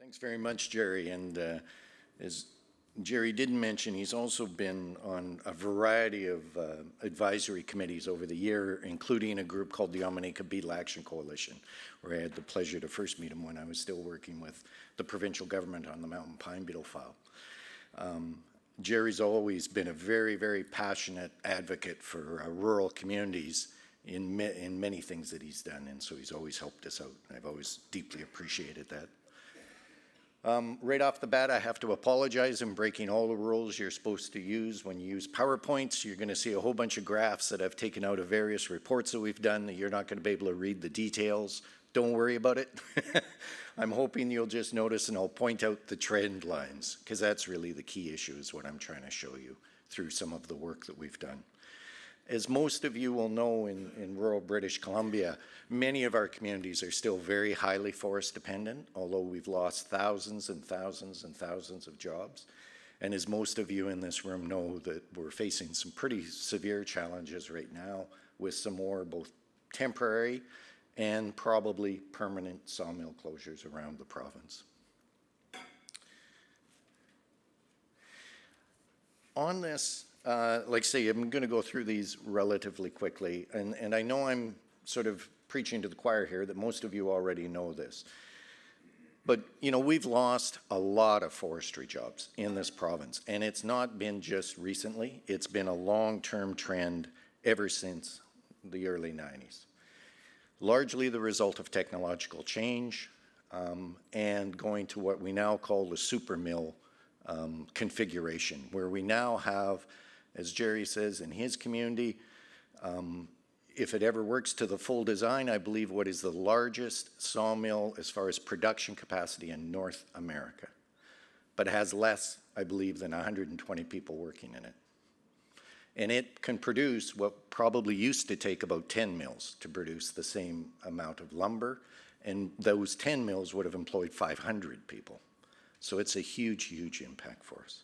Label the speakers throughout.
Speaker 1: Thanks very much, Jerry. And as Jerry did mention, he's also been on a variety of advisory committees over the year, including a group called the Yamanika Beetle Action Coalition, where I had the pleasure to first meet him when I was still working with the provincial government on the mountain pine beetle file. Jerry's always been a very, very passionate advocate for rural communities in many things that he's done, and so he's always helped us out. I've always deeply appreciated that. Right off the bat, I have to apologize. I'm breaking all the rules you're supposed to use when you use PowerPoints. You're going to see a whole bunch of graphs that I've taken out of various reports that we've done that you're not going to be able to read the details. Don't worry about it. I'm hoping you'll just notice, and I'll point out the trend lines, because that's really the key issue, is what I'm trying to show you through some of the work that we've done. As most of you will know, in rural British Columbia, many of our communities are still very highly forest dependent, although we've lost thousands and thousands and thousands of jobs. And as most of you in this room know, that we're facing some pretty severe challenges right now with some more both temporary and probably permanent sawmill closures around the province. On this, like I say, I'm going to go through these relatively quickly, and I know I'm sort of preaching to the choir here that most of you already know this. But, you know, we've lost a lot of forestry jobs in this province, and it's not been just recently. It's been a long-term trend ever since the early 90s. Largely the result of technological change and going to what we now call the super mill configuration, where we now have, as Jerry says in his community, if it ever works to the full design, I believe what is the largest sawmill as far as production capacity in North America, but it has less, I believe, than 120 people working in it. And it can produce what probably used to take about 10 mills to produce the same amount of lumber, and those 10 mills would have employed 500 people. So it's a huge, huge impact for us.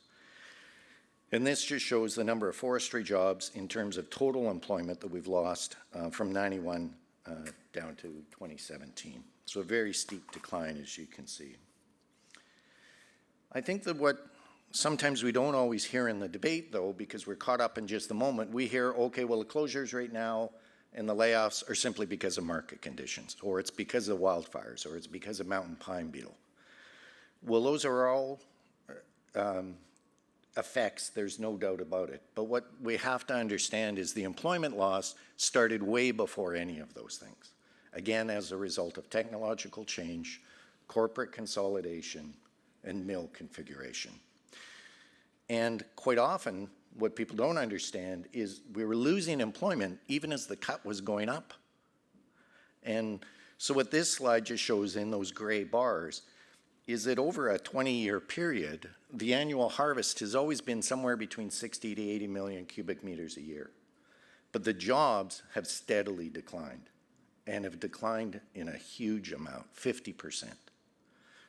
Speaker 1: And this just shows the number of forestry jobs in terms of total employment that we've lost from 91 down to 2017. So a very steep decline, as you can see. I think that what sometimes we don't always hear in the debate, though, because we're caught up in just the moment, we hear, okay, well, the closures right now and the layoffs are simply because of market conditions, or it's because of wildfires, or it's because of mountain pine beetle. Well, those are all effects, there's no doubt about it. But what we have to understand is the employment loss started way before any of those things. Again, as a result of technological change, corporate consolidation, and mill configuration. And quite often, what people don't understand is we were losing employment even as the cut was going up. And so what this slide just shows in those gray bars is that over a 20-year period, the annual harvest has always been somewhere between 60 to 80 million cubic meters a year. But the jobs have steadily declined, and have declined in a huge amount, 50%.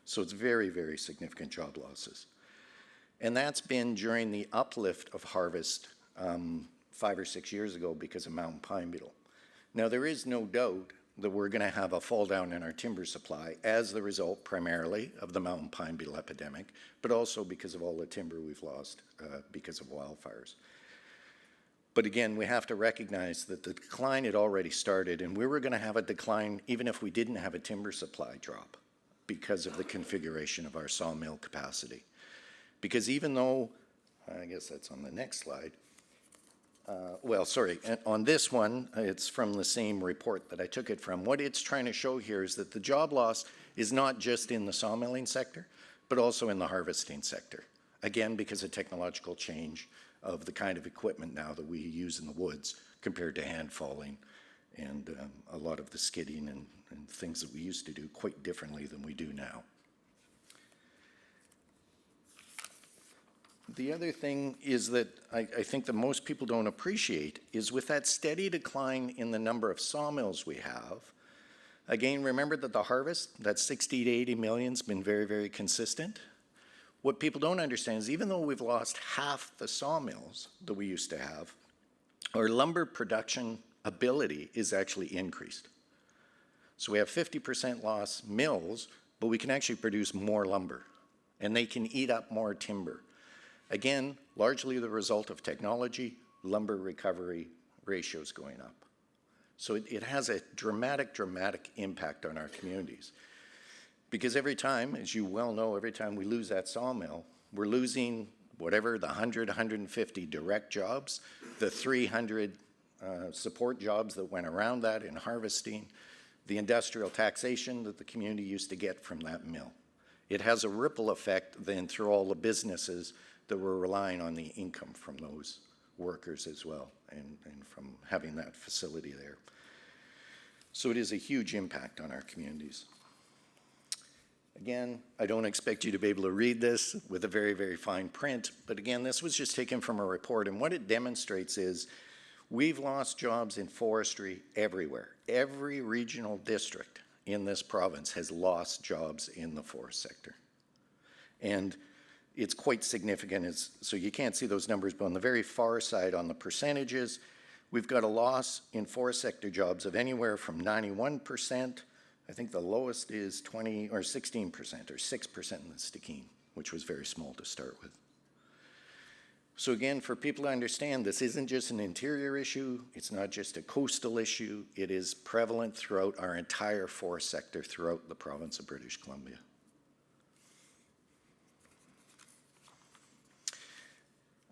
Speaker 1: So it's very, very significant job losses. And that's been during the uplift of harvest 5 or 6 years ago because of mountain pine beetle. Now, there is no doubt that we're going to have a fall down in our timber supply as the result primarily of the mountain pine beetle epidemic, but also because of all the timber we've lost because of wildfires. But again, we have to recognize that the decline had already started, and we were going to have a decline even if we didn't have a timber supply drop because of the configuration of our sawmill capacity. Because even though, I guess that's on the next slide, on this one, it's from the same report that I took it from. What it's trying to show here is that the job loss is not just in the sawmilling sector, but also in the harvesting sector. Again, because of technological change of the kind of equipment now that we use in the woods compared to hand falling and a lot of the skidding and things that we used to do quite differently than we do now. The other thing is that I think that most people don't appreciate is with that steady decline in the number of sawmills we have, again, remember that the harvest, that 60 to 80 million, has been very, very consistent. What people don't understand is even though we've lost half the sawmills that we used to have, our lumber production ability is actually increased. So we have 50% loss mills, but we can actually produce more lumber, and they can eat up more timber. Again, largely the result of technology, lumber recovery ratios going up. So it has a dramatic impact on our communities. Because every time, as you well know, every time we lose that sawmill, we're losing whatever, the 100, 150 direct jobs, the 300 support jobs that went around that in harvesting, the industrial taxation that the community used to get from that mill. It has a ripple effect then through all the businesses that were relying on the income from those workers as well, and from having that facility there. So it is a huge impact on our communities. Again, I don't expect you to be able to read this with a very fine print, but again, this was just taken from a report, and what it demonstrates is we've lost jobs in forestry everywhere. Every regional district in this province has lost jobs in the forest sector. And it's quite significant. So you can't see those numbers, but on the very far side on the percentages, we've got a loss in forest sector jobs of anywhere from 91%. I think the lowest is 20 or 16% or 6% in the Stikine, which was very small to start with. So again, for people to understand, this isn't just an interior issue, it's not just a coastal issue, it is prevalent throughout our entire forest sector throughout the province of British Columbia.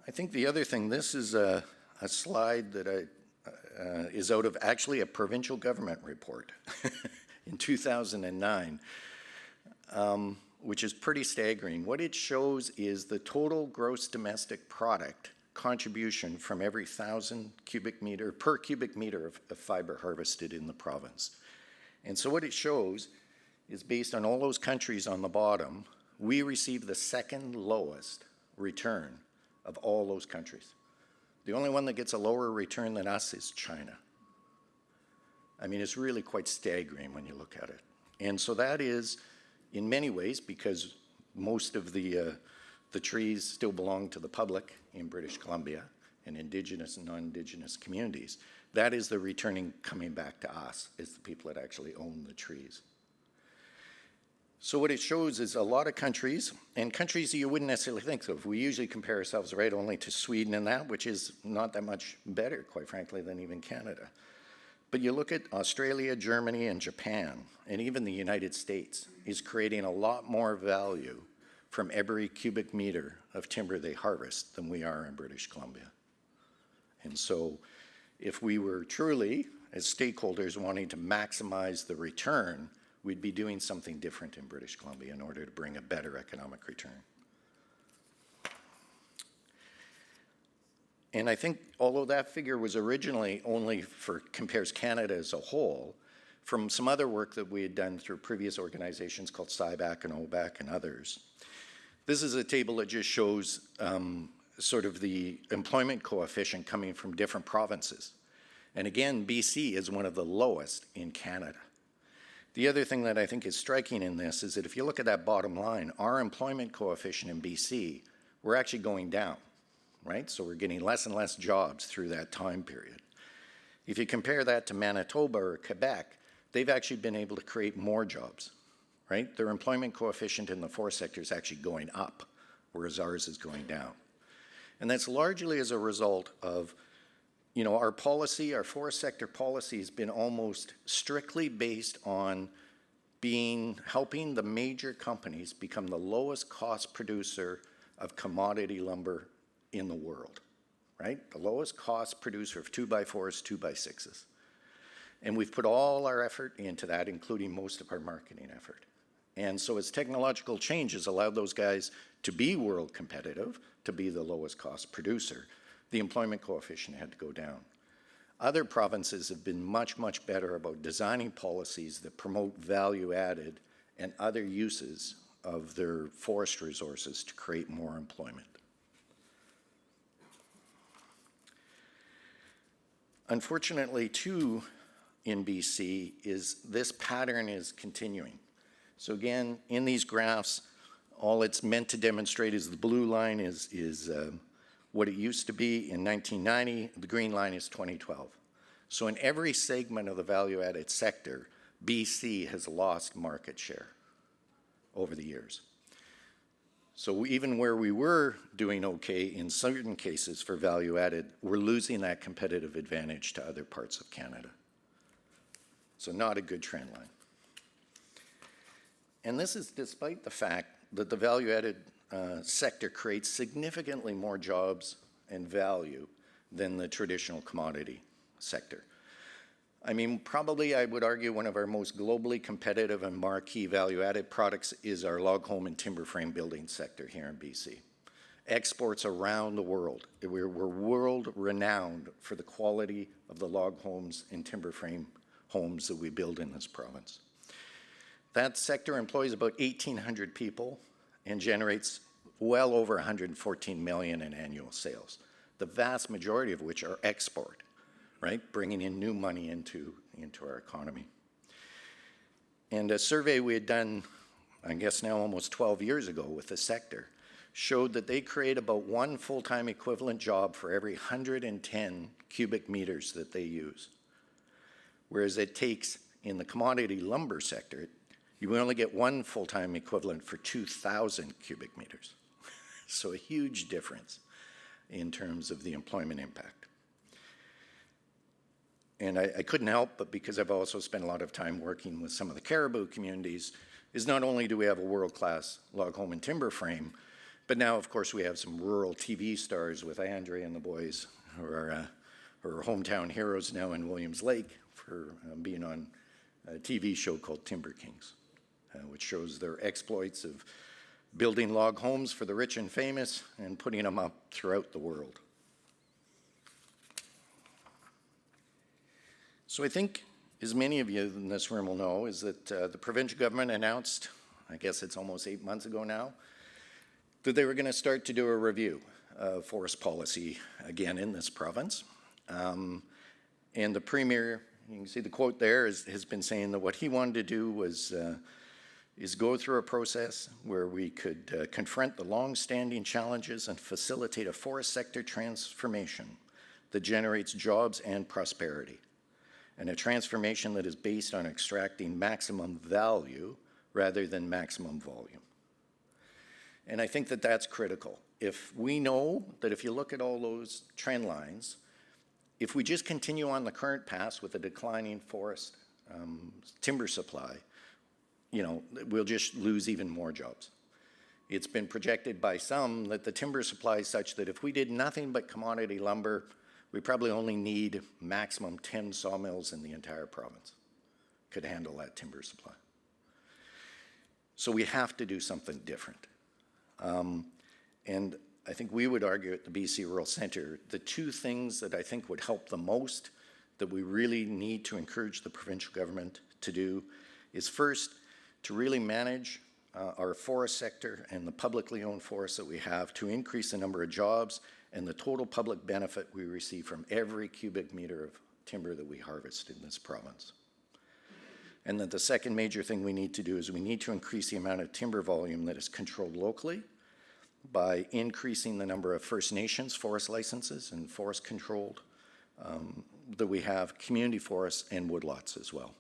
Speaker 1: I think the other thing, this is a slide that is out of actually a provincial government report in 2009, which is pretty staggering. What it shows is the total gross domestic product contribution from every 1,000 cubic meter, per cubic meter of fiber harvested in the province. And so what it shows is based on all those countries on the bottom, we receive the second lowest return of all those countries. The only one that gets a lower return than us is China. I mean, it's really quite staggering when you look at it. And so that is, in many ways, because most of the trees still belong to the public in British Columbia and Indigenous and non-Indigenous communities, that is the returning coming back to us, is the people that actually own the trees. So what it shows is a lot of countries, and countries that you wouldn't necessarily think of. We usually compare ourselves, right, only to Sweden and that, which is not that much better, quite frankly, than even Canada. But you look at Australia, Germany, and Japan, and even the United States is creating a lot more value from every cubic meter of timber they harvest than we are in British Columbia. And so if we were truly, as stakeholders, wanting to maximize the return, we'd be doing something different in British Columbia in order to bring a better economic return. And I think, although that figure was originally only compares Canada as a whole, from some other work that we had done through previous organizations called SIBAC and OBAC and others, this is a table that just shows sort of the employment coefficient coming from different provinces. And again, BC is one of the lowest in Canada. The other thing that I think is striking in this is that if you look at that bottom line, our employment coefficient in BC, we're actually going down, right? So we're getting less and less jobs through that time period. If you compare that to Manitoba or Quebec, they've actually been able to create more jobs, right? Their employment coefficient in the forest sector is actually going up, whereas ours is going down. And that's largely as a result of, you know, our policy, our forest sector policy has been almost strictly based on helping the major companies become the lowest cost producer of commodity lumber in the world, right? The lowest cost producer of 2x4s, 2x6s. And we've put all our effort into that, including most of our marketing effort. And so as technological changes allowed those guys to be world competitive, to be the lowest cost producer, the employment coefficient had to go down. Other provinces have been much better about designing policies that promote value added and other uses of their forest resources to create more employment. Unfortunately, too, in BC, is this pattern is continuing. So again, in these graphs, all it's meant to demonstrate is the blue line is what it used to be in 1990, the green line is 2012. So in every segment of the value-added sector, BC has lost market share. over the years. So even where we were doing okay in certain cases for value added, we're losing that competitive advantage to other parts of Canada. So not a good trend line. And this is despite the fact that the value added sector creates significantly more jobs and value than the traditional commodity sector. I mean, probably I would argue one of our most globally competitive and marquee value-added products is our log home and timber frame building sector here in BC. Exports around the world. We're world-renowned for the quality of the log homes and timber frame homes that we build in this province. That sector employs about 1,800 people and generates well over 114 million in annual sales, the vast majority of which are export, right? Bringing in new money into our economy. And a survey we had done, I guess now almost 12 years ago with the sector, showed that they create about one full-time equivalent job for every 110 cubic meters that they use. Whereas it takes, in the commodity lumber sector, you only get one full-time equivalent for 2,000 cubic meters. So a huge difference in terms of the employment impact. And I couldn't help, but because I've also spent a lot of time working with some of the caribou communities, is not only do we have a world-class log home and timber frame, but now, of course, we have some rural TV stars with Andre and the boys, who are hometown heroes now in Williams Lake for being on a TV show called Timber Kings, which shows their exploits of building log homes for the rich and famous and putting them up throughout the world. So I think, as many of you in this room will know, is that the provincial government announced, I guess it's almost 8 months ago now, that they were going to start to do a review of forest policy again in this province. And the Premier, you can see the quote there, has been saying that what he wanted to do was is go through a process where we could confront the long-standing challenges and facilitate a forest sector transformation that generates jobs and prosperity, and a transformation that is based on extracting maximum value rather than maximum volume. And I think that that's critical. If we know that if you look at all those trend lines, if we just continue on the current path with a declining forest timber supply, you know, we'll just lose even more jobs. It's been projected by some that the timber supply is such that if we did nothing but commodity lumber, we probably only need maximum 10 sawmills in the entire province could handle that timber supply. So we have to do something different. And I think we would argue at the BC Rural Centre, the two things that I think would help the most that we really need to encourage the provincial government to do is first, to really manage our forest sector and the publicly owned forests that we have to increase the number of jobs and the total public benefit we receive from every cubic meter of timber that we harvest in this province. And that the second major thing we need to do is we need to increase the amount of timber volume that is controlled locally by increasing the number of First Nations forest licenses and forest controlled that we have, community forests and woodlots as well.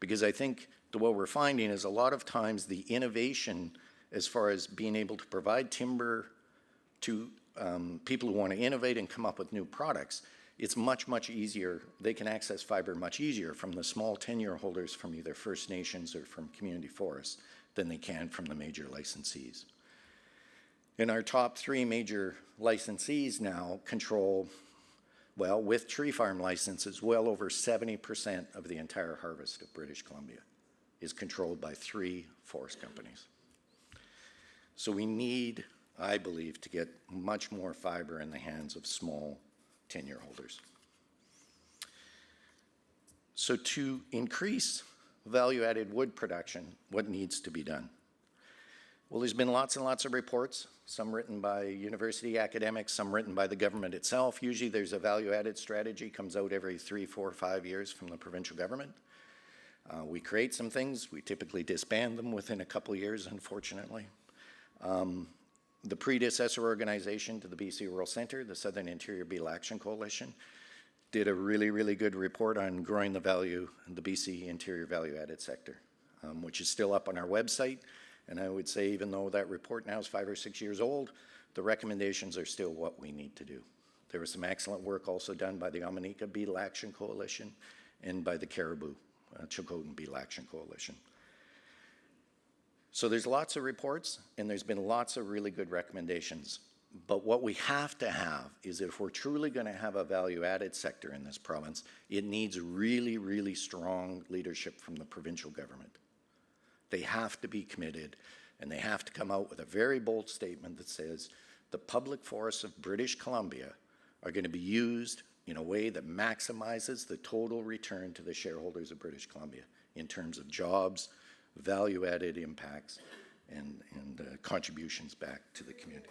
Speaker 1: Because I think that what we're finding is a lot of times the innovation as far as being able to provide timber to people who want to innovate and come up with new products, it's much, much easier. They can access fiber much easier from the small tenure holders from either First Nations or from community forests than they can from the major licensees. And our top 3 major licensees now control, well, with tree farm licenses, well over 70% of the entire harvest of British Columbia is controlled by 3 forest companies. So we need, I believe, to get much more fiber in the hands of small tenure holders. So to increase value-added wood production, what needs to be done? Well, there's been lots and lots of reports, some written by university academics, some written by the government itself. Usually there's a value-added strategy, comes out every 3, 4, 5 years from the provincial government. We create some things, we typically disband them within a couple of years, unfortunately. The predecessor organization to the BC Rural Centre, the Southern Interior Beetle Action Coalition, did a really, really good report on growing the value in the BC Interior Value-Added sector, which is still up on our website. And I would say, even though that report now is 5 or 6 years old, the recommendations are still what we need to do. There was some excellent work also done by the Amanika Beetle Action Coalition and by the Caribou Chilcotin Beetle Action Coalition. So there's lots of reports, and there's been lots of really good recommendations. But what we have to have is, if we're truly going to have a value-added sector in this province, it needs really, really strong leadership from the provincial government. They have to be committed, and they have to come out with a very bold statement that says the public forests of British Columbia are going to be used in a way that maximizes the total return to the shareholders of British Columbia in terms of jobs, value-added impacts, and contributions back to the community.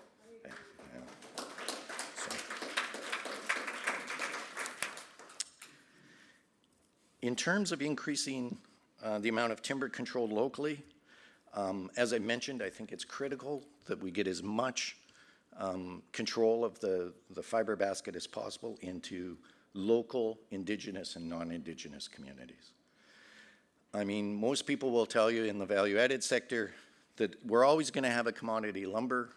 Speaker 1: In terms of increasing the amount of timber controlled locally, as I mentioned, I think it's critical that we get as much control of the fiber basket as possible into local Indigenous and non-Indigenous communities. I mean, most people will tell you in the value-added sector that we're always going to have a commodity lumber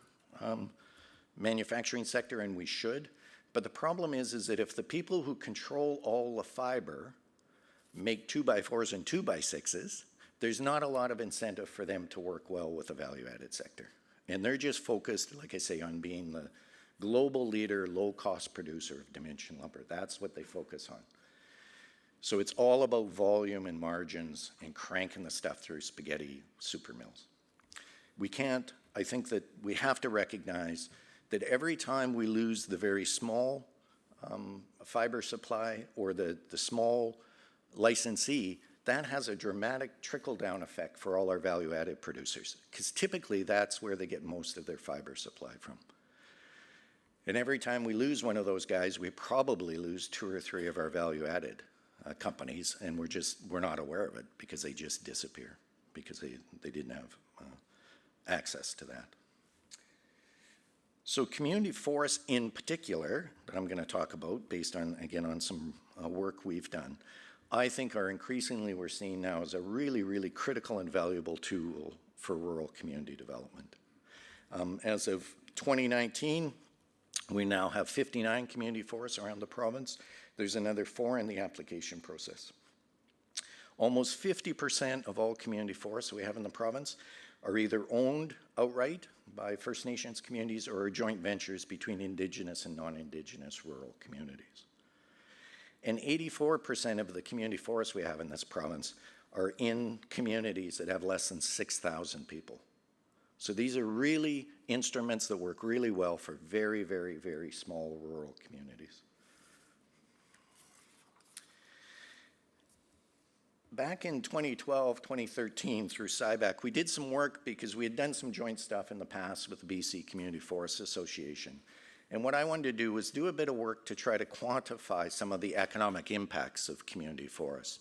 Speaker 1: manufacturing sector, and we should. But the problem is that if the people who control all the fiber make 2x4s and 2x6s, there's not a lot of incentive for them to work well with the value-added sector. And they're just focused, like I say, on being the global leader, low-cost producer of dimension lumber. That's what they focus on. So it's all about volume and margins and cranking the stuff through spaghetti super mills. We can't, I think that we have to recognize that every time we lose the very small fiber supply or the small licensee, that has a dramatic trickle-down effect for all our value-added producers, because typically that's where they get most of their fiber supply from. And every time we lose one of those guys, we probably lose 2 or 3 of our value-added companies, and we're not aware of it because they just disappear, because they didn't have access to that. So community forests in particular, that I'm going to talk about based on, again, on some work we've done, I think are increasingly, we're seeing now, as a really, really critical and valuable tool for rural community development. As of 2019, we now have 59 community forests around the province. There's another 4 in the application process. Almost 50% of all community forests we have in the province are either owned outright by First Nations communities or are joint ventures between Indigenous and non-Indigenous rural communities. And 84% of the community forests we have in this province are in communities that have less than 6,000 people. So these are really instruments that work really well for very, very, very small rural communities. Back in 2012, 2013, through CIBAC, we did some work because we had done some joint stuff in the past with the BC Community Forest Association. And what I wanted to do was do a bit of work to try to quantify some of the economic impacts of community forests.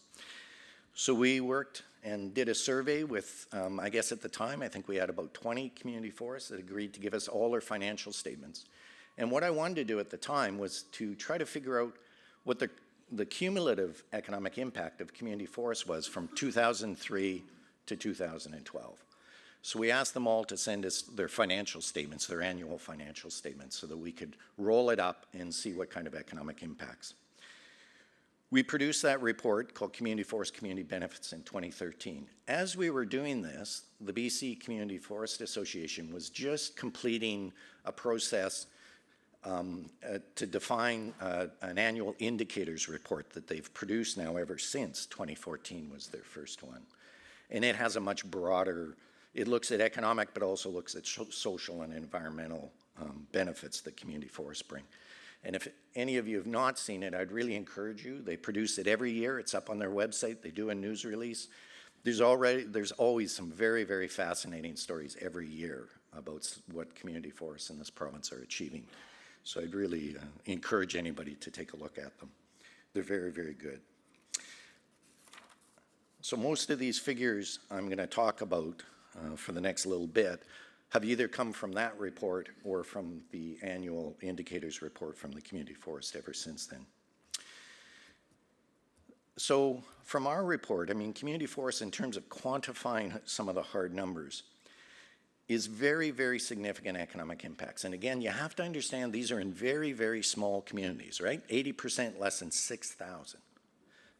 Speaker 1: So we worked and did a survey with, I guess at the time, I think we had about 20 community forests that agreed to give us all their financial statements. And what I wanted to do at the time was to try to figure out what the cumulative economic impact of community forests was from 2003 to 2012. So we asked them all to send us their financial statements, their annual financial statements, so that we could roll it up and see what kind of economic impacts. We produced that report called Community Forest Community Benefits in 2013. As we were doing this, the BC Community Forest Association was just completing a process to define an annual indicators report that they've produced now ever since 2014 was their first one. And it has a much broader, it looks at economic but also looks at social and environmental benefits that community forests bring. And if any of you have not seen it, I'd really encourage you. They produce it every year. It's up on their website. They do a news release. There's always some very, very fascinating stories every year about what community forests in this province are achieving. So I'd really encourage anybody to take a look at them. They're very, very good. So most of these figures I'm going to talk about for the next little bit have either come from that report or from the annual indicators report from the community forest ever since then. So from our report, I mean, community forests, in terms of quantifying some of the hard numbers, is very, very significant economic impacts. And again, you have to understand these are in very, very small communities, right? 80% less than 6,000.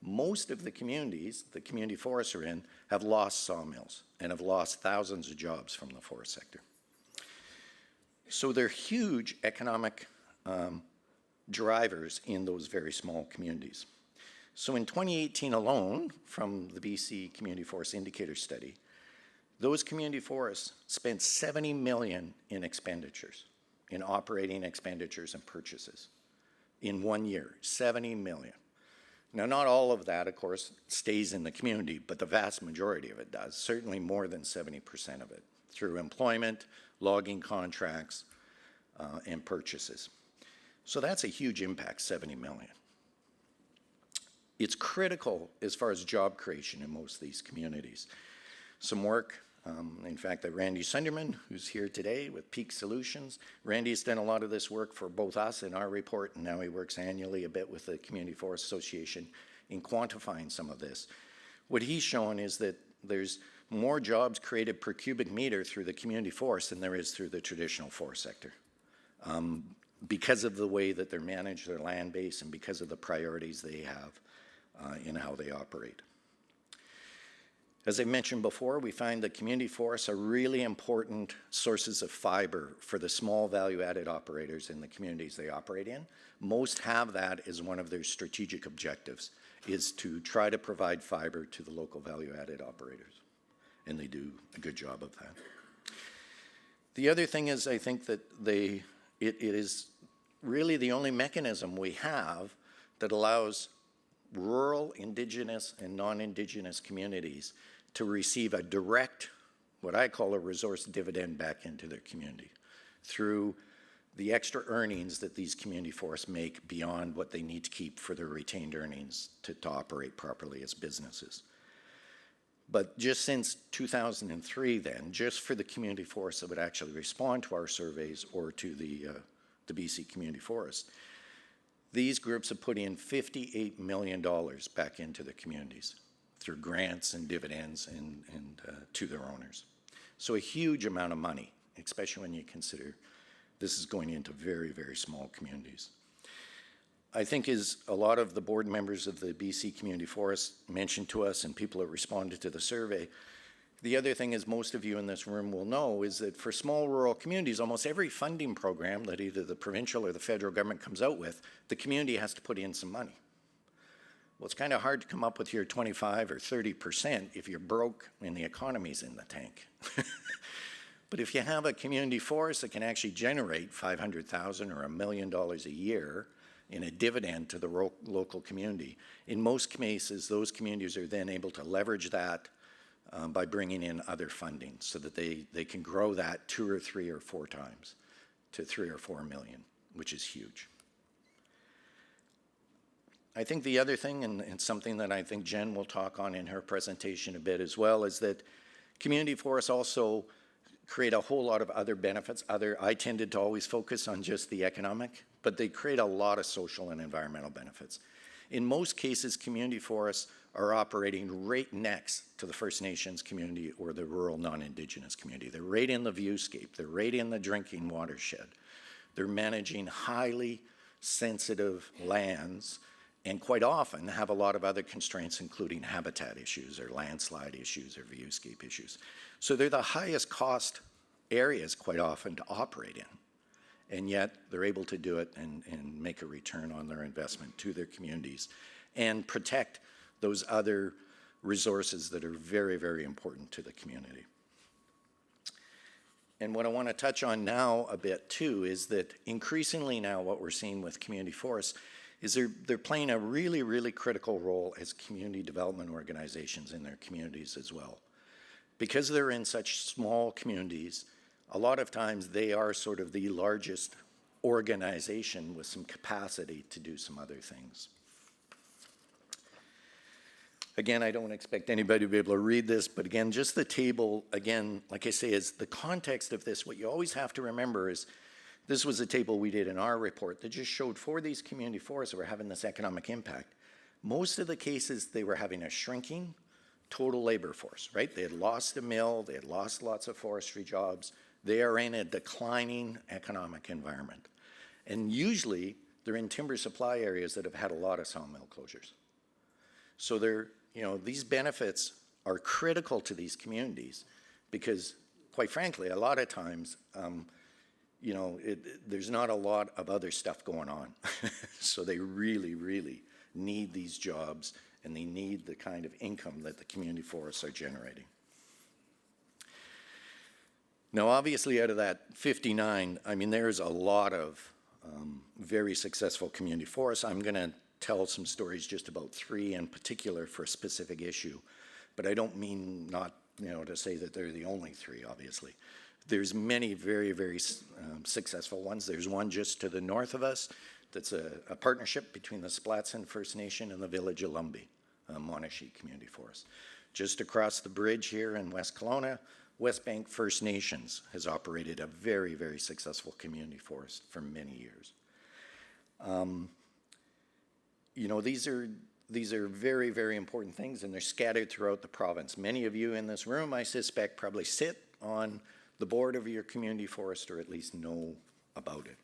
Speaker 1: Most of the communities the community forests are in have lost sawmills and have lost thousands of jobs from the forest sector. So they're huge economic drivers in those very small communities. So in 2018 alone, from the BC Community Forest Indicator Study, those community forests spent $70 million in expenditures, in operating expenditures and purchases in 1 year, $70 million. Now, not all of that, of course, stays in the community, but the vast majority of it does, certainly more than 70% of it, through employment, logging contracts, and purchases. So that's a huge impact, $70 million. It's critical as far as job creation in most of these communities. Some work, in fact, that Randy Sunderman, who's here today with Peak Solutions. Randy's done a lot of this work for both us in our report, and now he works annually a bit with the Community Forest Association in quantifying some of this. What he's shown is that there's more jobs created per cubic meter through the community forest than there is through the traditional forest sector. Because of the way that they're managed, their land base, and because of the priorities they have in how they operate. As I mentioned before, we find that community forests are really important sources of fiber for the small value-added operators in the communities they operate in. Most have that as one of their strategic objectives, is to try to provide fiber to the local value-added operators, and they do a good job of that. The other thing is, I think that it is really the only mechanism we have that allows rural, indigenous, and non-indigenous communities to receive a direct, what I call a resource dividend back into their community through the extra earnings that these community forests make beyond what they need to keep for their retained earnings to operate properly as businesses. But just since 2003 then, just for the community forests that would actually respond to our surveys or to the BC Community Forest, these groups have put in $58 million back into the communities through grants and dividends and to their owners. So a huge amount of money, especially when you consider this is going into very, very small communities. I think as a lot of the board members of the BC Community Forest mentioned to us and people that responded to the survey, the other thing is most of you in this room will know is that for small rural communities, almost every funding program that either the provincial or the federal government comes out with, the community has to put in some money. Well, it's kind of hard to come up with your 25 or 30% if you're broke and the economy's in the tank. But if you have a community forest that can actually generate $500,000 or $1 million a year in a dividend to the local community, in most cases, those communities are then able to leverage that by bringing in other funding so that they can grow that 2 or 3 or 4 times to 3 or 4 million, which is huge. I think the other thing, and something that I think Jen will talk on in her presentation a bit as well, is that community forests also create a whole lot of other benefits. I tended to always focus on just the economic, but they create a lot of social and environmental benefits. In most cases, community forests are operating right next to the First Nations community or the rural non-Indigenous community. They're right in the viewscape. They're right in the drinking watershed. They're managing highly sensitive lands and quite often have a lot of other constraints, including habitat issues or landslide issues or viewscape issues. So they're the highest cost areas quite often to operate in, and yet they're able to do it and make a return on their investment to their communities and protect those other resources that are very, very important to the community. And what I want to touch on now a bit too is that increasingly now what we're seeing with community forests is they're playing a really, really critical role as community development organizations in their communities as well. Because they're in such small communities, a lot of times they are sort of the largest organization with some capacity to do some other things. Again, I don't expect anybody to be able to read this, but again, just the table, again, like I say, is the context of this. What you always have to remember is this was a table we did in our report that just showed for these community forests that were having this economic impact. Most of the cases, they were having a shrinking total labor force, right? They had lost a mill, they had lost lots of forestry jobs. They are in a declining economic environment. And usually, they're in timber supply areas that have had a lot of sawmill closures. So these benefits are critical to these communities because, quite frankly, a lot of times, there's not a lot of other stuff going on. So they really, really need these jobs and they need the kind of income that the community forests are generating. Now, obviously, out of that 59, I mean, there's a lot of very successful community forests. I'm going to tell some stories just about 3 in particular for a specific issue, but I don't mean not, to say that they're the only 3, obviously. There's many very, very successful ones. There's one just to the north of us that's a partnership between the Splatson First Nation and the village of Lumbee, Monashee Community Forest. Just across the bridge here in West Kelowna, West Bank First Nations has operated a very, very successful community forest for many years. These are very, very important things, and they're scattered throughout the province. Many of you in this room, I suspect, probably sit on the board of your community forest or at least know about it.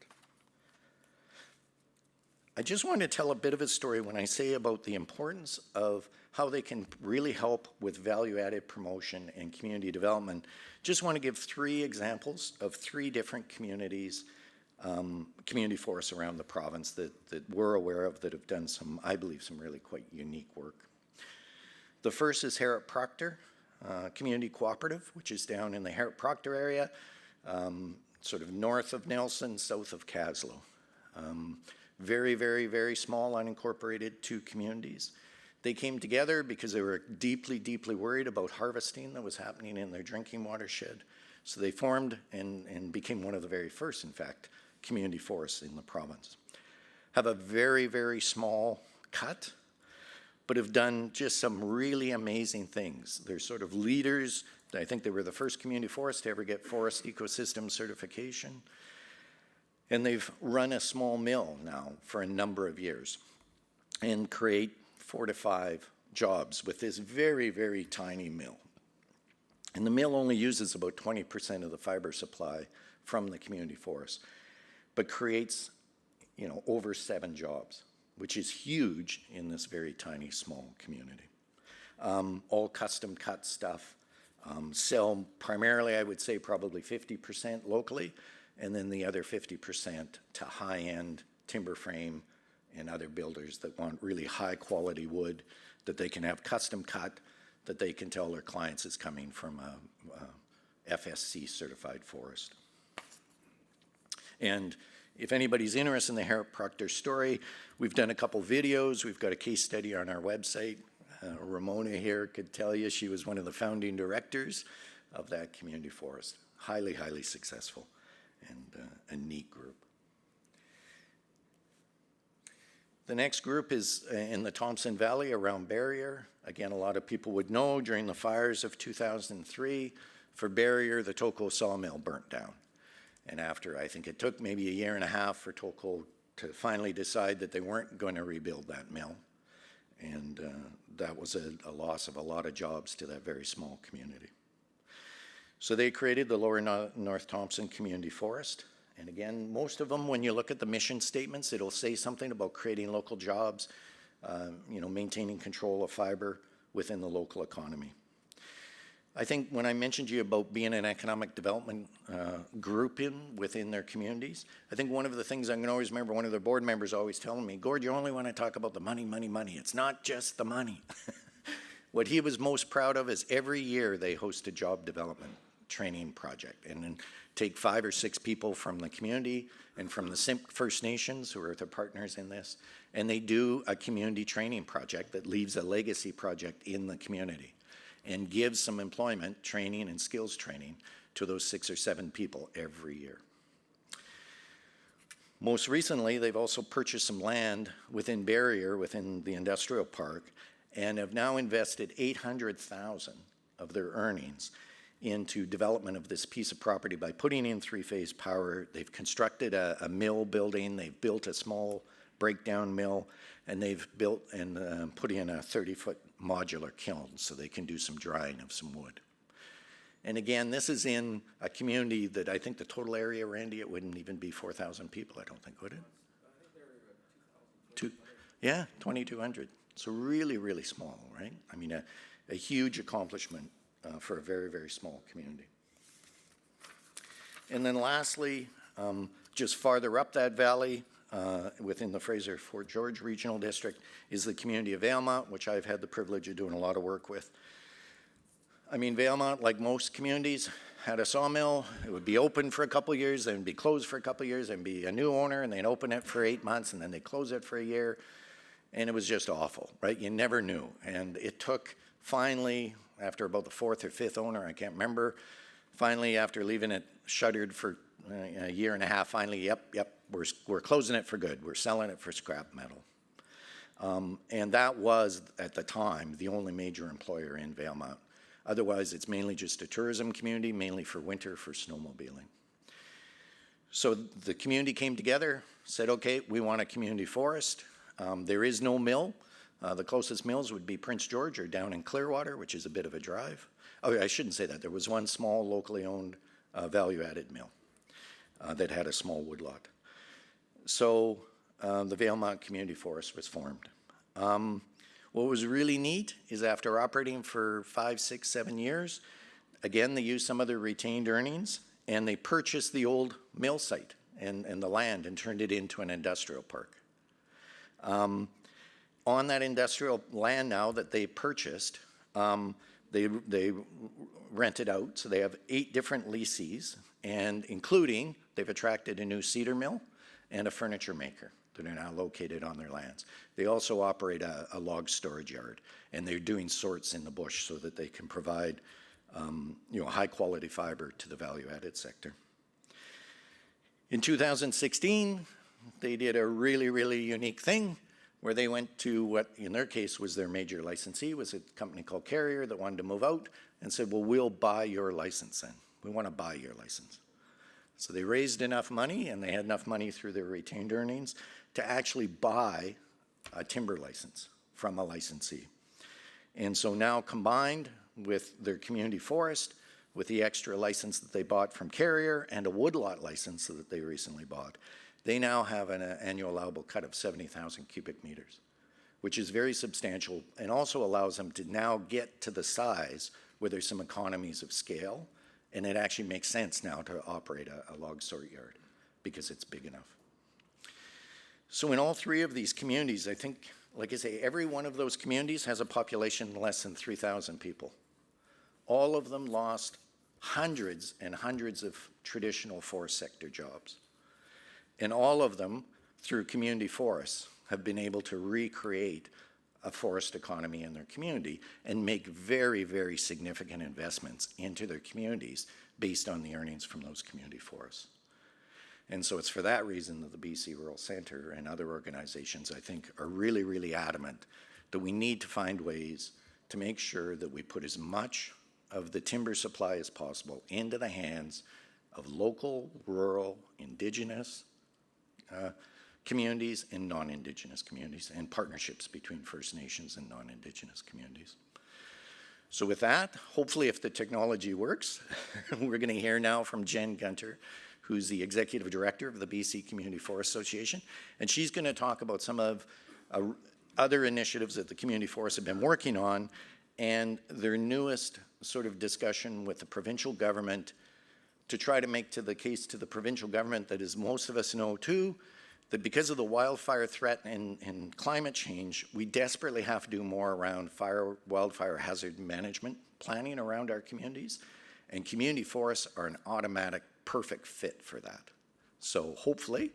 Speaker 1: I just want to tell a bit of a story when I say about the importance of how they can really help with value-added promotion and community development. Just want to give 3 examples of 3 different communities, community forests around the province that we're aware of that have done some, I believe, some really quite unique work. The first is Harriet Proctor Community Cooperative, which is down in the Harriet Proctor area, sort of north of Nelson, south of Caslow. Very, very, very small, unincorporated 2 communities. They came together because they were deeply, deeply worried about harvesting that was happening in their drinking watershed. So they formed and became one of the very first, in fact, community forests in the province. Have a very, very small cut, but have done just some really amazing things. They're sort of leaders. I think they were the first community forest to ever get forest ecosystem certification. And they've run a small mill now for a number of years and create 4 to 5 jobs with this very, very tiny mill. And the mill only uses about 20% of the fiber supply from the community forest, but creates, over 7 jobs, which is huge in this very tiny, small community. All custom cut stuff. Sell primarily, I would say, probably 50% locally, and then the other 50% to high-end timber frame and other builders that want really high-quality wood that they can have custom cut, that they can tell their clients is coming from a FSC-certified forest. And if anybody's interested in the Harriet Proctor story, we've done a couple videos. We've got a case study on our website. Ramona here could tell you she was one of the founding directors of that community forest. Highly, highly successful and a neat group. The next group is in the Thompson Valley around Barrier. Again, a lot of people would know during the fires of 2003, for Barrier, the Toko sawmill burnt down. And after, I think it took maybe 1.5 years for Toko to finally decide that they weren't going to rebuild that mill. And that was a loss of a lot of jobs to that very small community. So they created the Lower North Thompson Community Forest. And again, most of them, when you look at the mission statements, it'll say something about creating local jobs, maintaining control of fiber within the local economy. I think when I mentioned to you about being an economic development group within their communities, I think one of the things I'm going to always remember, one of their board members always telling me, Gord, you only want to talk about the money, money, money. It's not just the money. What he was most proud of is every year they host a job development training project and then take 5 or 6 people from the community and from the First Nations, who are their partners in this, and they do a community training project that leaves a legacy project in the community and gives some employment training and skills training to those 6 or 7 people every year. Most recently, they've also purchased some land within Barrier, within the industrial park, and have now invested $800,000 of their earnings into development of this piece of property by putting in 3-phase power. They've constructed a mill building, they've built a small breakdown mill, and they've built and put in a 30-foot modular kilns so they can do some drying of some wood. And again, this is in a community that I think the total area, Randy, it wouldn't even be 4,000 people, I don't think, would it? Yeah, 2,200. So really, really small, right? I mean, a huge accomplishment for a very, very small community. And then lastly, just farther up that valley, within the Fraser-Fort George Regional District, is the community of Valemount, which I've had the privilege of doing a lot of work with. I mean, Valemount, like most communities, had a sawmill. It would be open for a couple of years, then be closed for a couple of years, then be a new owner, and they'd open it for 8 months, and then they close it for a year. And it was just awful, right? You never knew. And it took, finally, after about the fourth or fifth owner, I can't remember, finally, after leaving it shuttered for a year and a half, finally, yep, we're closing it for good. We're selling it for scrap metal. And that was, at the time, the only major employer in Valemount. Otherwise, it's mainly just a tourism community, mainly for winter, for snowmobiling. So the community came together, said, okay, we want a community forest. There is no mill. The closest mills would be Prince George or down in Clearwater, which is a bit of a drive. Oh, I shouldn't say that. There was one small locally owned value-added mill that had a small woodlot. So the Valemount Community Forest was formed. What was really neat is after operating for 5, 6, 7 years, again, they used some of their retained earnings and they purchased the old mill site and the land and turned it into an industrial park. On that industrial land now that they purchased, they rent it out. So they have 8 different lessees, and including they've attracted a new cedar mill and a furniture maker that are now located on their lands. They also operate a log storage yard, and they're doing sorts in the bush so that they can provide high quality fiber to the value-added sector. In 2016, they did a really, really unique thing where they went to what in their case was their major licensee, was a company called Carrier that wanted to move out, and said, well, we'll buy your license then. We want to buy your license. So they raised enough money, and they had enough money through their retained earnings to actually buy a timber license from a licensee. And so now combined with their community forest, with the extra license that they bought from Carrier and a woodlot license that they recently bought, they now have an annual allowable cut of 70,000 cubic meters, which is very substantial and also allows them to now get to the size where there's some economies of scale, and it actually makes sense now to operate a log sort yard because it's big enough. So in all 3 of these communities, I think, like I say, every one of those communities has a population less than 3,000 people. All of them lost hundreds and hundreds of traditional forest sector jobs. And all of them, through community forests, have been able to recreate a forest economy in their community and make very, very significant investments into their communities based on the earnings from those community forests. And so it's for that reason that the BC Rural Centre and other organizations, I think, are really, really adamant that we need to find ways to make sure that we put as much of the timber supply as possible into the hands of local, rural, Indigenous communities and non-Indigenous communities, and partnerships between First Nations and non-Indigenous communities. So with that, hopefully if the technology works, we're going to hear now from Jen Gunter, who's the Executive Director of the BC Community Forest Association, and she's going to talk about some of other initiatives that the community forests have been working on and their newest sort of discussion with the provincial government to try to make to the case to the provincial government that, as most of us know too, that because of the wildfire threat and climate change, we desperately have to do more around wildfire hazard management planning around our communities, and community forests are an automatic perfect fit for that. So hopefully,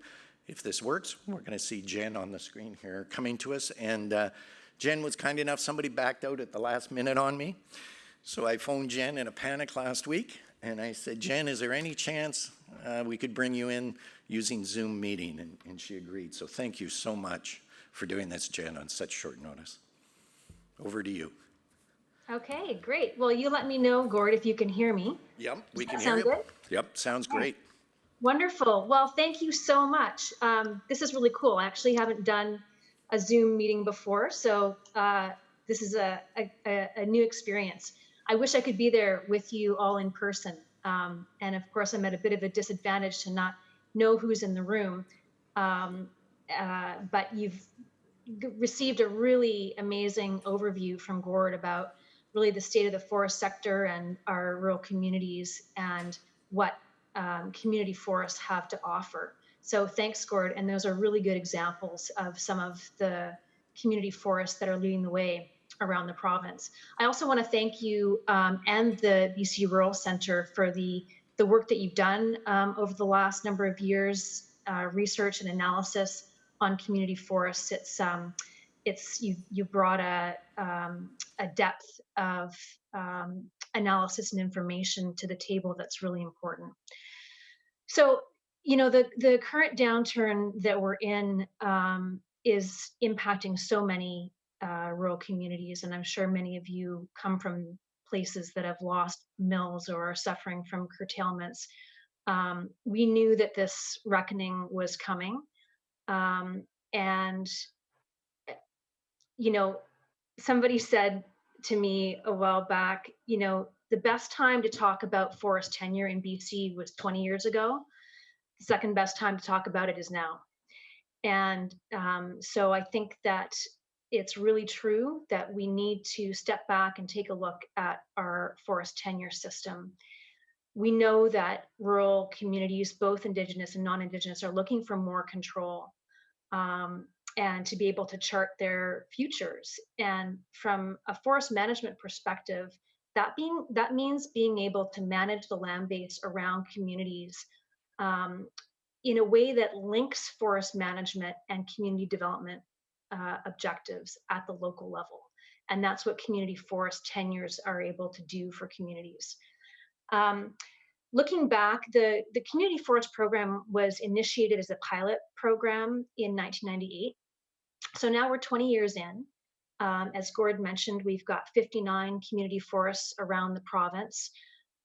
Speaker 1: if this works, we're going to see Jen on the screen here coming to us, and Jen was kind enough, somebody backed out at the last minute on me, so I phoned Jen in a panic last week, and I said, Jen, is there any chance we could bring you in using Zoom meeting? And she agreed. So thank you so much for doing this, Jen, on such short notice. Over to you.
Speaker 2: Okay, great. Well, you let me know, Gord, if you can hear me.
Speaker 1: Yep, we can hear
Speaker 2: you. Sound good?
Speaker 1: Yep, sounds great.
Speaker 2: Wonderful. Well, thank you so much. This is really cool. I actually haven't done a Zoom meeting before, so this is a new experience. I wish I could be there with you all in person. And of course, I'm at a bit of a disadvantage to not know who's in the room. Um, but you've received a really amazing overview from Gord about really the state of the forest sector and our rural communities and what community forests have to offer. So thanks, Gord. And those are really good examples of some of the community forests that are leading the way around the province. I also want to thank you and the BC Rural Centre for the work that you've done over the last number of years, research and analysis on community forests. It's you brought a depth of analysis and information to the table that's really important. So, you know, the current downturn that we're in is impacting so many rural communities, and I'm sure many of you come from places that have lost mills or are suffering from curtailments. We knew that this reckoning was coming, and you know, somebody said to me a while back, you know, the best time to talk about forest tenure in BC was 20 years ago. The second best time to talk about it is now. And so I think that it's really true that we need to step back and take a look at our forest tenure system. We know that rural communities, both Indigenous and non Indigenous, are looking for more control um, and to be able to chart their futures. And from a forest management perspective, that means being able to manage the land base around communities um, in a way that links forest management and community development objectives at the local level. And that's what community forest tenures are able to do for communities. Um, Looking back, the community forest program was initiated as a pilot program in 1998. So now we're 20 years in. As Gord mentioned, we've got 59 community forests around the province,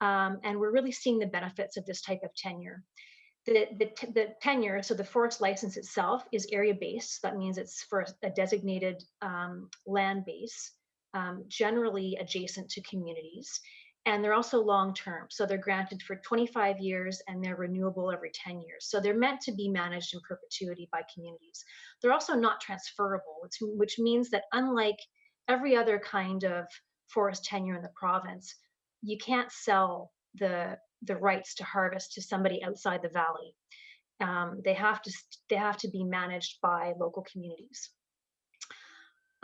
Speaker 2: and we're really seeing the benefits of this type of tenure. The tenure, so the forest license itself, is area based. That means it's for a designated land base, generally adjacent to communities. And they're also long term. So they're granted for 25 years and they're renewable every 10 years. So they're meant to be managed in perpetuity by communities. They're also not transferable, which means that unlike every other kind of forest tenure in the province, you can't sell the rights to harvest to somebody outside the valley. They have to be managed by local communities.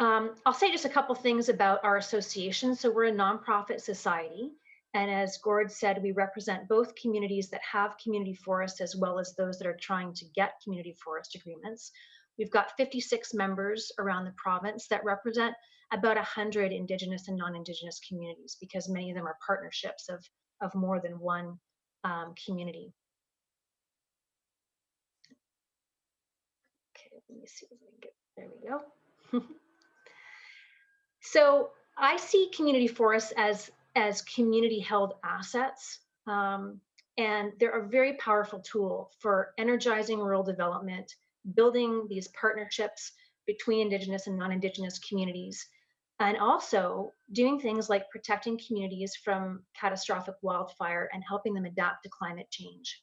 Speaker 2: I'll say just a couple things about our association. So we're a nonprofit society, and as Gord said, we represent both communities that have community forests as well as those that are trying to get community forest agreements. We've got 56 members around the province that represent about 100 Indigenous and non-Indigenous communities because many of them are partnerships of more than one community. Okay, let me see if I can get, there we go. So I see community forests as community held assets. And they're a very powerful tool for energizing rural development, building these partnerships between Indigenous and non Indigenous communities, and also doing things like protecting communities from catastrophic wildfire and helping them adapt to climate change.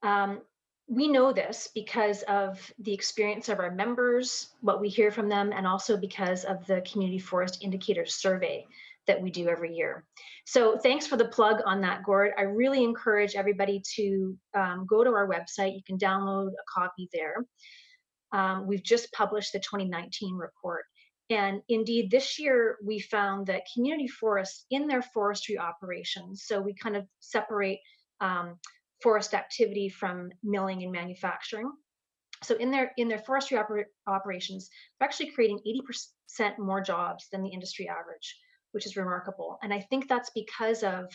Speaker 2: Um, we know this because of the experience of our members, what we hear from them, and also because of the Community Forest Indicators survey that we do every year. So thanks for the plug on that, Gord. I really encourage everybody to go to our website. You can download a copy there. We've just published the 2019 report. And indeed, this year we found that community forests in their forestry operations, so we kind of separate um, forest activity from milling and manufacturing. So in their forestry operations, they're actually creating 80% more jobs than the industry average, which is remarkable. And I think that's because of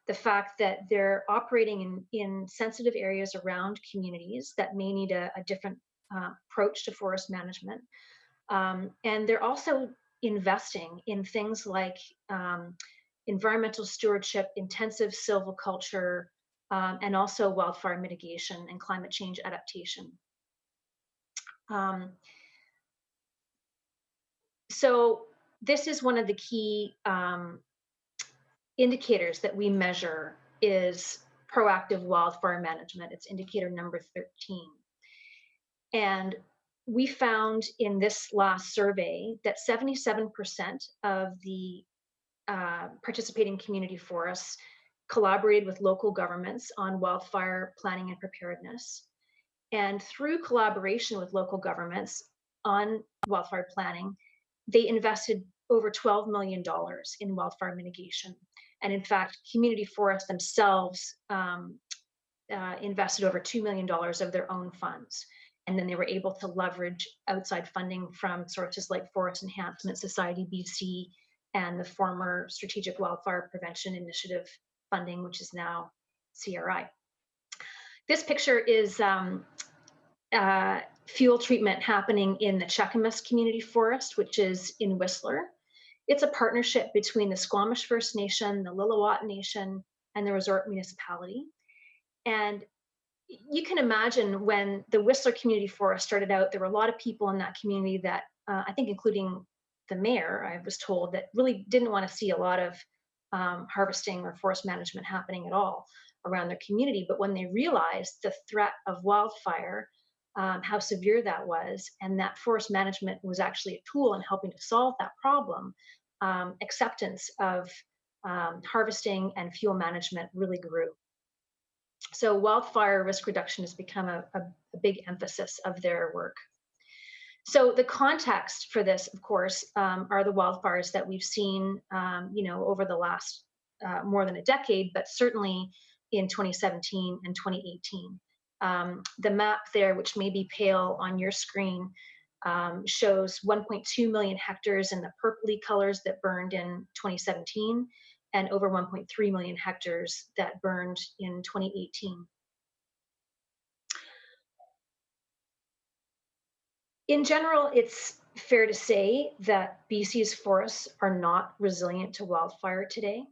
Speaker 2: the fact that they're operating in sensitive areas around communities that may need a different approach to forest management. And they're also investing in things like environmental stewardship, intensive silviculture, and also wildfire mitigation and climate change adaptation. Um, so this is one of the key indicators that we measure is proactive wildfire management. It's indicator number 13. And we found in this last survey that 77% of the participating community forests collaborated with local governments on wildfire planning and preparedness. And through collaboration with local governments on wildfire planning, they invested over $12 million in wildfire mitigation. And in fact, community forests themselves invested over $2 million of their own funds. And then they were able to leverage outside funding from sources like Forest Enhancement Society BC and the former Strategic Wildfire Prevention Initiative funding, which is now CRI. This picture is fuel treatment happening in the Cheakamus Community Forest, which is in Whistler. It's a partnership between the Squamish First Nation, the Lillooet Nation, and the resort municipality. And you can imagine when the Whistler Community Forest started out, there were a lot of people in that community that I think, including the mayor, I was told, that really didn't want to see a lot of harvesting or forest management happening at all around their community. But when they realized the threat of wildfire, how severe that was, and that forest management was actually a tool in helping to solve that problem, acceptance of harvesting and fuel management really grew. So wildfire risk reduction has become a big emphasis of their work. So the context for this, of course, are the wildfires that we've seen, over the last more than a decade, but certainly in 2017 and 2018. The map there, which may be pale on your screen, shows 1.2 million hectares in the purpley colors that burned in 2017 and over 1.3 million hectares that burned in 2018. In general, it's fair to say that BC's forests are not resilient to wildfire today.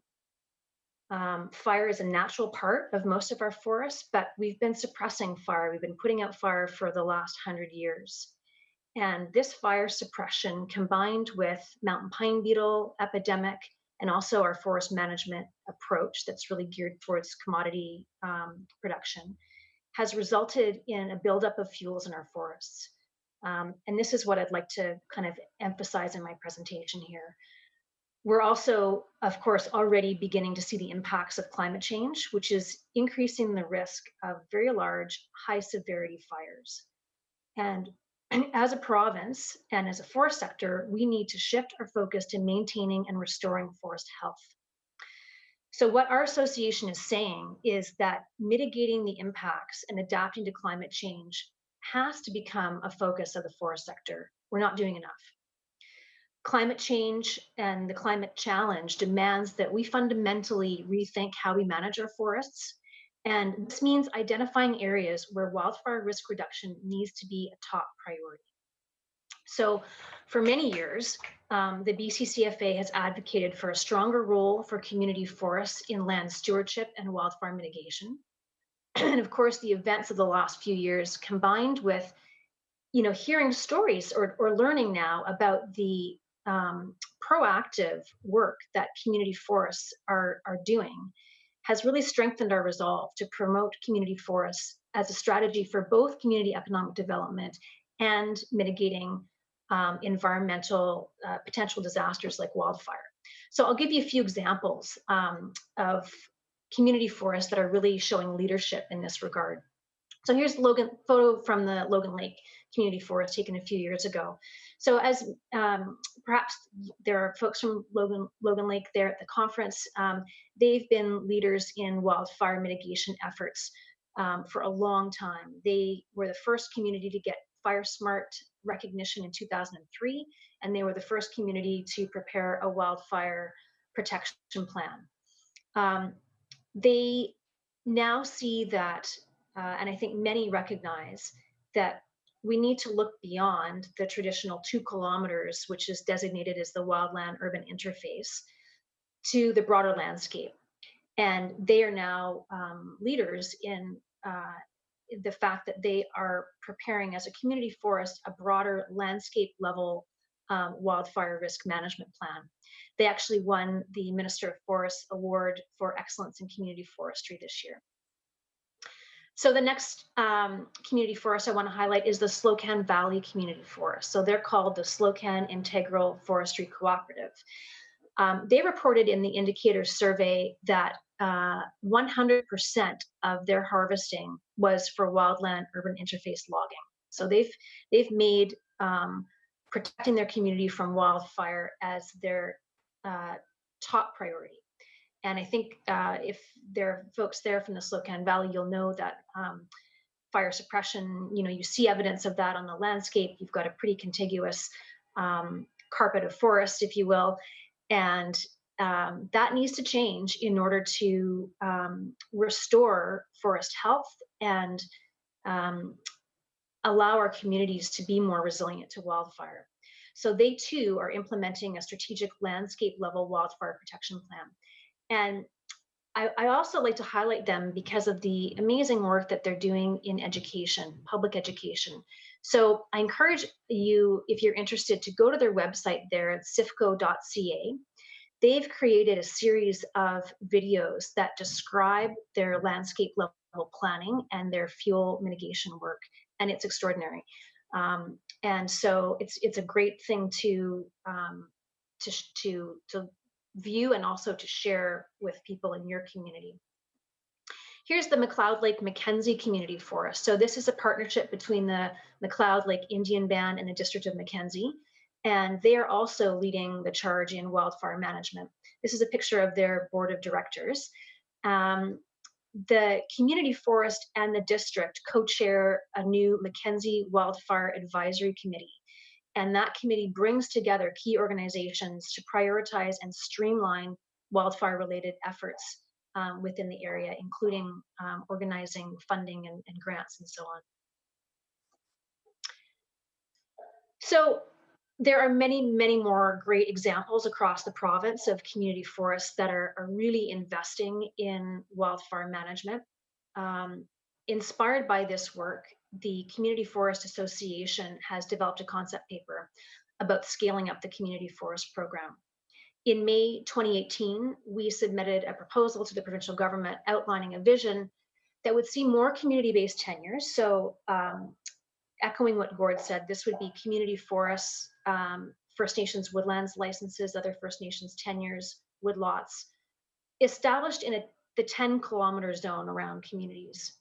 Speaker 2: Fire is a natural part of most of our forests, but we've been suppressing fire. We've been putting out fire for the last 100 years. And this fire suppression, combined with mountain pine beetle epidemic, and also our forest management approach that's really geared towards commodity production, has resulted in a buildup of fuels in our forests. And this is what I'd like to kind of emphasize in my presentation here. We're also, of course, already beginning to see the impacts of climate change, which is increasing the risk of very large, high severity fires. And as a province and as a forest sector, we need to shift our focus to maintaining and restoring forest health. So what our association is saying is that mitigating the impacts and adapting to climate change has to become a focus of the forest sector. We're not doing enough. Climate change and the climate challenge demands that we fundamentally rethink how we manage our forests. And this means identifying areas where wildfire risk reduction needs to be a top priority. So for many years, the BCCFA has advocated for a stronger role for community forests in land stewardship and wildfire mitigation. And of course, the events of the last few years, combined with hearing stories or learning now about the proactive work that community forests are doing, has really strengthened our resolve to promote community forests as a strategy for both community economic development and mitigating environmental potential disasters like wildfire. So I'll give you a few examples of community forests that are really showing leadership in this regard. So here's a photo from the Logan Lake Community Forest taken a few years ago. So as perhaps there are folks from Logan Lake there at the conference, they've been leaders in wildfire mitigation efforts for a long time. They were the first community to get Fire Smart recognition in 2003, and they were the first community to prepare a wildfire protection plan. They now see that, and I think many recognize that we need to look beyond the traditional 2 kilometers, which is designated as the wildland urban interface, to the broader landscape. And they are now leaders in the fact that they are preparing as a community forest a broader landscape level wildfire risk management plan. They actually won the Minister of Forests Award for Excellence in Community Forestry this year. So the next community forest I want to highlight is the Slocan Valley Community Forest. So they're called the Slocan Integral Forestry Cooperative. They reported in the indicator survey that 100% of their harvesting was for wildland urban interface logging. So they've made protecting their community from wildfire as their top priority. And I think if there are folks there from the Slocan Valley, you'll know that fire suppression, you see evidence of that on the landscape. You've got a pretty contiguous carpet of forest, if you will. And that needs to change in order to restore forest health and allow our communities to be more resilient to wildfire. So they too are implementing a strategic landscape level wildfire protection plan. And I also like to highlight them because of the amazing work that they're doing in education, public education. So I encourage you, if you're interested, to go to their website there at cifco.ca. They've created a series of videos that describe their landscape level planning and their fuel mitigation work, and it's extraordinary. And so it's a great thing to view and also to share with people in your community. Here's the McLeod Lake Mackenzie Community Forest. So this is a partnership between the McLeod Lake Indian Band and the District of Mackenzie, and they are also leading the charge in wildfire management. This is a picture of their board of directors. The community forest and the district co-chair a new Mackenzie Wildfire Advisory Committee. And that committee brings together key organizations to prioritize and streamline wildfire-related efforts within the area, including organizing funding and grants and so on. So there are many, many more great examples across the province of community forests that are really investing in wildfire management. Inspired by this work, the Community Forest Association has developed a concept paper about scaling up the community forest program. In May 2018, we submitted a proposal to the provincial government outlining a vision that would see more community-based tenures. So echoing what Gord said, this would be community forests, First Nations woodlands licenses, other First Nations tenures, woodlots, established in the 10-kilometer zone around communities.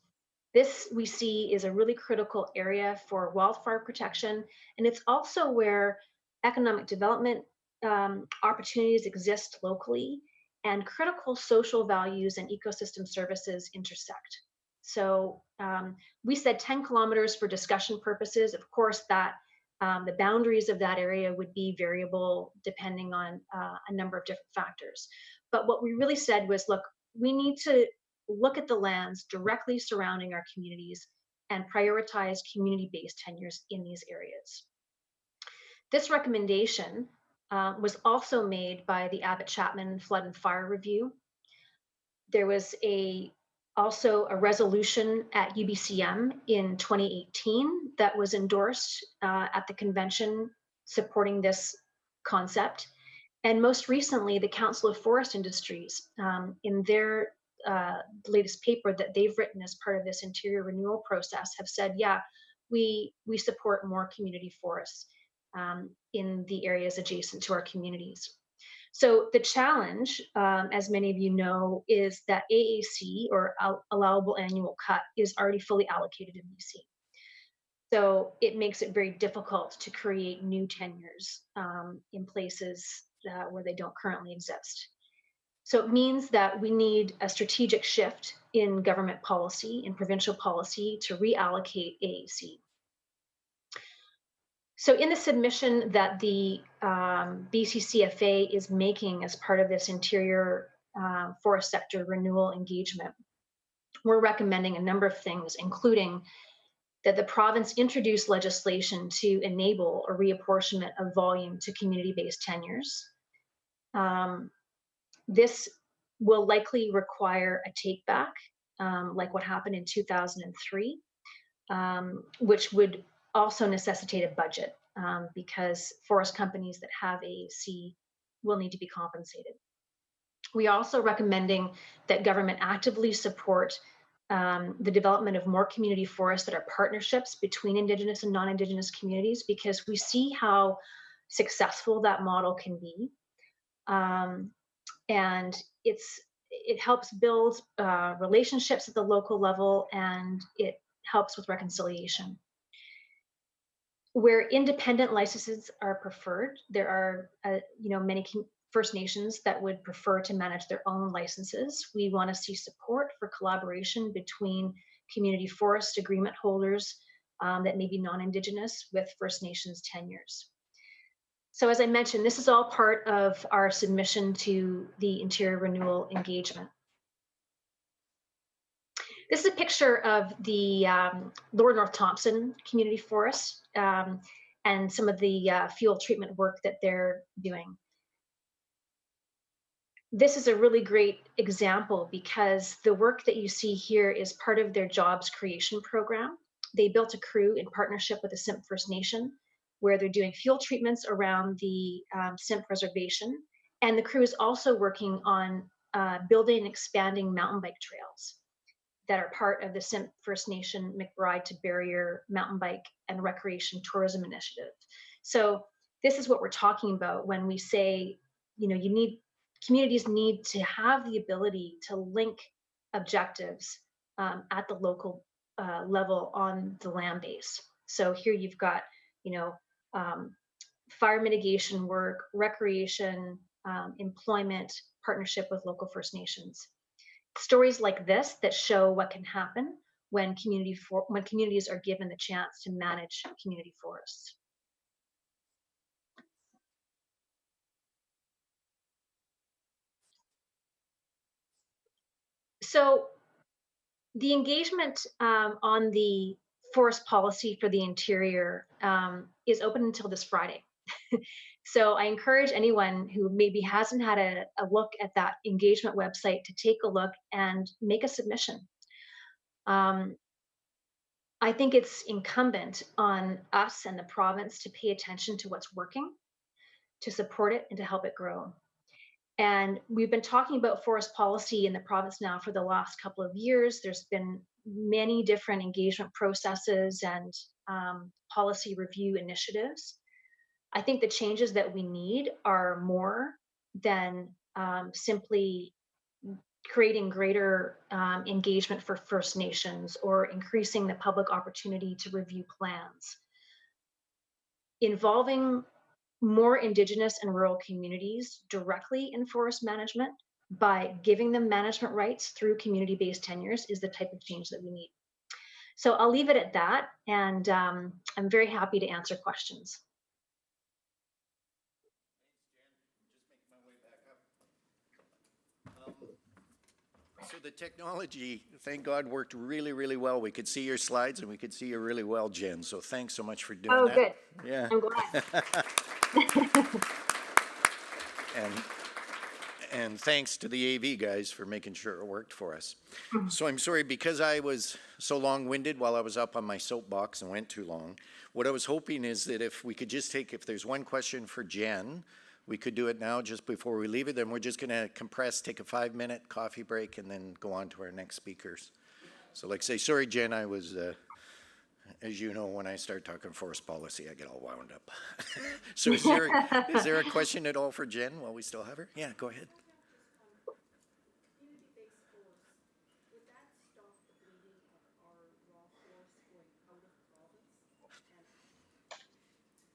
Speaker 2: This we see is a really critical area for wildfire protection, and it's also where economic development opportunities exist locally, and critical social values and ecosystem services intersect. So we said 10 kilometers for discussion purposes. Of course, that the boundaries of that area would be variable depending on a number of different factors. But what we really said was, look, we need to look at the lands directly surrounding our communities and prioritize community-based tenures in these areas. This recommendation was also made by the Abbott Chapman Flood and Fire Review. There was also a resolution at UBCM in 2018 that was endorsed at the convention supporting this concept. And most recently, the Council of Forest Industries, in their latest paper that they've written as part of this interior renewal process, have said, yeah, we support more community forests in the areas adjacent to our communities. So the challenge, as many of you know, is that AAC, or allowable annual cut, is already fully allocated in BC. So it makes it very difficult to create new tenures in places where they don't currently exist. So it means that we need a strategic shift in government policy, in provincial policy, to reallocate AAC. So in the submission that the BCCFA is making as part of this interior forest sector renewal engagement, we're recommending a number of things, including that the province introduce legislation to enable a reapportionment of volume to community-based tenures. This will likely require a take-back, like what happened in 2003, which would also necessitate a budget. because forest companies that have AAC will need to be compensated. We are also recommending that government actively support the development of more community forests that are partnerships between Indigenous and non-Indigenous communities, because we see how successful that model can be. And it helps build relationships at the local level, and it helps with reconciliation. Where independent licenses are preferred, there are many First Nations that would prefer to manage their own licenses. We want to see support for collaboration between community forest agreement holders that may be non-Indigenous with First Nations tenures. So as I mentioned, this is all part of our submission to the Interior Renewal Engagement. This is a picture of the Lower North Thompson Community Forest and some of the fuel treatment work that they're doing. This is a really great example because the work that you see here is part of their jobs creation program. They built a crew in partnership with the Simpcw First Nation, where they're doing fuel treatments around the Simpcw Reservation. And the crew is also working on building and expanding mountain bike trails that are part of the Simpcw First Nation McBride to Barrier Mountain Bike and Recreation Tourism Initiative. So this is what we're talking about when we say, communities need to have the ability to link objectives at the local level on the land base. So here you've got, fire mitigation work, recreation, employment, partnership with local First Nations. Stories like this that show what can happen when communities are given the chance to manage community forests. So the engagement on the forest policy for the interior is open until this Friday. So I encourage anyone who maybe hasn't had a look at that engagement website to take a look and make a submission. I think it's incumbent on us and the province to pay attention to what's working, to support it, and to help it grow. And we've been talking about forest policy in the province now for the last couple of years. There's been many different engagement processes and policy review initiatives. I think the changes that we need are more than simply creating greater engagement for First Nations or increasing the public opportunity to review plans. Involving more Indigenous and rural communities directly in forest management by giving them management rights through community-based tenures is the type of change that we need. So I'll leave it at that, and I'm very happy to answer questions.
Speaker 1: So the technology, thank God, worked really, really well. We could see your slides and we could see you really well, Jen. So thanks so much for doing that.
Speaker 2: Oh, good.
Speaker 1: Yeah.
Speaker 2: I'm glad.
Speaker 1: And thanks to the AV guys for making sure it worked for us. So I'm sorry, because I was so long-winded while I was up on my soapbox and went too long, what I was hoping is that if we could just if there's one question for Jen, we could do it now just before we leave it. Then we're just going to compress, take a 5-minute coffee break, and then go on to our next speakers. So like say, sorry, Jen, I was, as you know, when I start talking forest policy, I get all wound up. So is there a question at all for Jen while we still have her? Yeah, go ahead.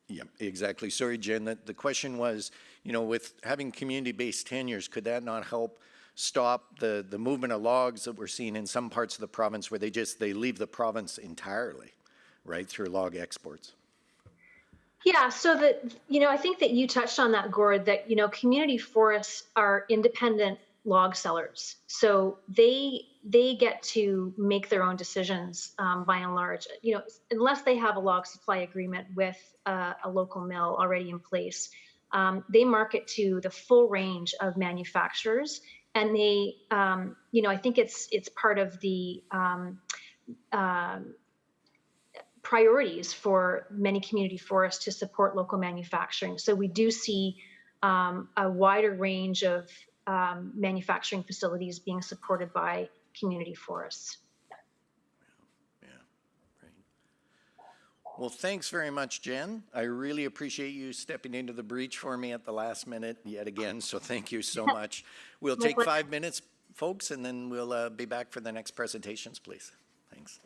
Speaker 1: Yeah, exactly. Sorry, Jen, the question was, with having community-based tenures, could that not help stop the movement of logs that we're seeing in some parts of the province where they leave the province entirely, right, through log exports?
Speaker 2: Yeah, so I think that you touched on that, Gord, that, community forests are independent log sellers. So they get to make their own decisions by and large, unless they have a log supply agreement with a local mill already in place. They market to the full range of manufacturers, and they, I think it's part of the priorities for many community forests to support local manufacturing. So we do see a wider range of manufacturing facilities being supported by community forests.
Speaker 1: Yeah, right. Well, thanks very much, Jen. I really appreciate you stepping into the breach for me at the last minute yet again, so thank you so much. We'll take 5 minutes, folks, and then we'll be back for the next presentations, please. Thanks.